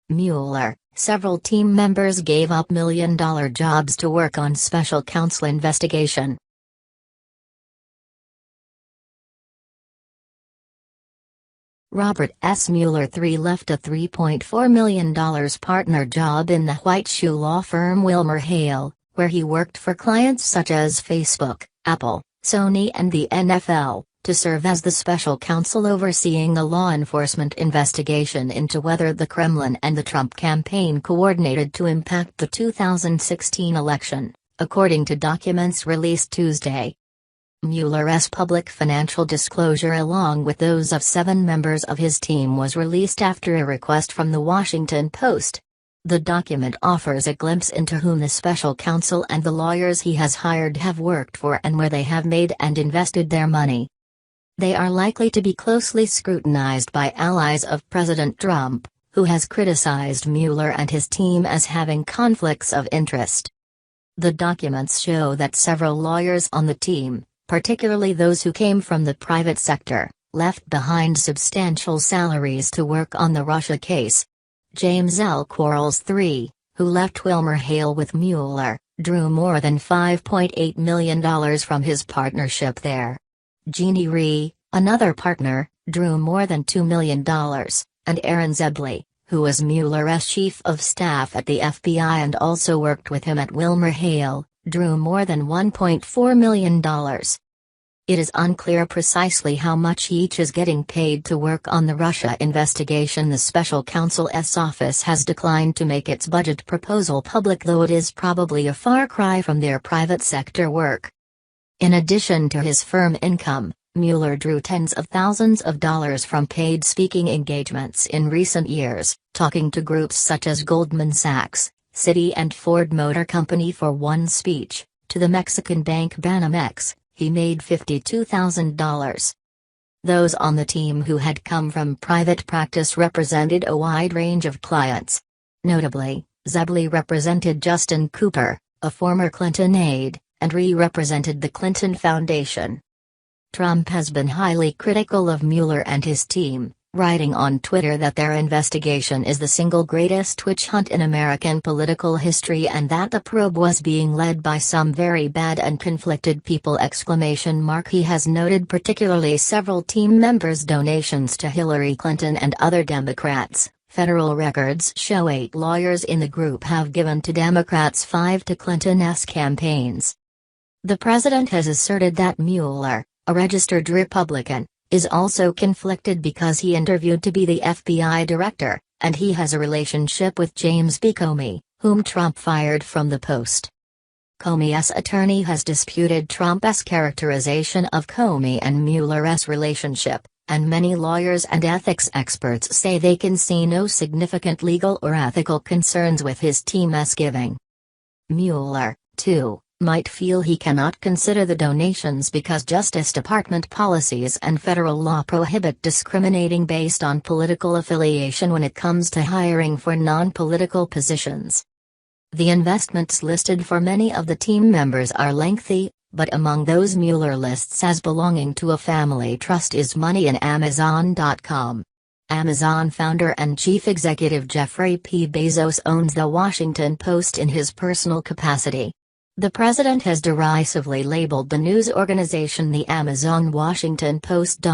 Mueller, several team members gave up million-dollar jobs to work on special counsel investigation. Robert S. Mueller III left a $3.4 million partner job in the white shoe law firm WilmerHale, where he worked for clients such as Facebook, Apple, Sony and the NFL, to serve as the special counsel overseeing a law enforcement investigation into whether the Kremlin and the Trump campaign coordinated to impact the 2016 election, according to documents released Tuesday. Mueller's public financial disclosure along with those of 7 members of his team was released after a request from the Washington Post. The document offers a glimpse into whom the special counsel and the lawyers he has hired have worked for and where they have made and invested their money. They are likely to be closely scrutinized by allies of President Trump, who has criticized Mueller and his team as having conflicts of interest. The documents show that several lawyers on the team, particularly those who came from the private sector, left behind substantial salaries to work on the Russia case. James L. Quarles III, who left WilmerHale with Mueller, drew more than $5.8 million from his partnership there. Jeannie Rhee, another partner, drew more than $2 million, and Aaron Zebley, who was Mueller's chief of staff at the FBI and also worked with him at WilmerHale, drew more than $1.4 million. It is unclear precisely how much each is getting paid to work on the Russia investigation. The special counsel's office has declined to make its budget proposal public, though it is probably a far cry from their private sector work. In addition to his firm income, Mueller drew tens of thousands of dollars from paid speaking engagements in recent years, talking to groups such as Goldman Sachs, Citi and Ford Motor Company for one speech. To the Mexican bank Banamex, he made $52,000. Those on the team who had come from private practice represented a wide range of clients. Notably, Zebley represented Justin Cooper, a former Clinton aide, and Rhee represented the Clinton Foundation. Trump has been highly critical of Mueller and his team, writing on Twitter that their investigation is the single greatest witch hunt in American political history and that the probe was being led by some very bad and conflicted people! He has noted particularly several team members' donations to Hillary Clinton and other Democrats. Federal records show 8 lawyers in the group have given to Democrats, 5 to Clinton's campaigns. The president has asserted that Mueller, a registered Republican, is also conflicted because he interviewed to be the FBI director, and he has a relationship with James B. Comey, whom Trump fired from the post. Comey's attorney has disputed Trump's characterization of Comey and Mueller's relationship, and many lawyers and ethics experts say they can see no significant legal or ethical concerns with his team's giving. Mueller, too, might feel he cannot consider the donations because Justice Department policies and federal law prohibit discriminating based on political affiliation when it comes to hiring for non-political positions. The investments listed for many of the team members are lengthy, but among those Mueller lists as belonging to a family trust is money in Amazon.com. Amazon founder and chief executive Jeffrey P. Bezos owns The Washington Post in his personal capacity. The president has derisively labeled the news organization the Amazon Washington Post.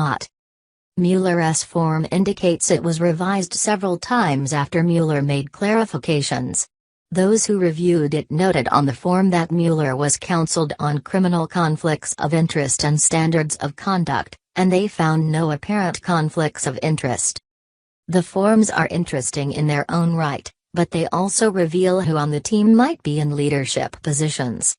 Mueller's form indicates it was revised several times after Mueller made clarifications. Those who reviewed it noted on the form that Mueller was counseled on criminal conflicts of interest and standards of conduct, and they found no apparent conflicts of interest. The forms are interesting in their own right, but they also reveal who on the team might be in leadership positions.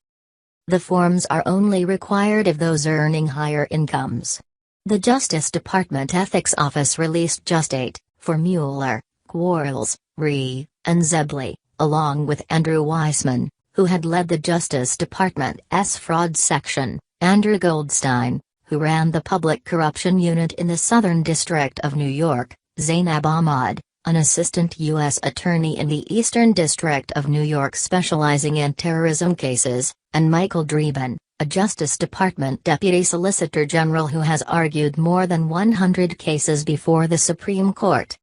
The forms are only required of those earning higher incomes. The Justice Department Ethics Office released just 8, for Mueller, Quarles, Rhee, and Zebley, along with Andrew Weissman, who had led the Justice Department's fraud section, Andrew Goldstein, who ran the Public Corruption Unit in the Southern District of New York, Zainab Ahmad, an assistant U.S. attorney in the Eastern District of New York specializing in terrorism cases, and Michael Dreeben, a Justice Department Deputy Solicitor General who has argued more than 100 cases before the Supreme Court.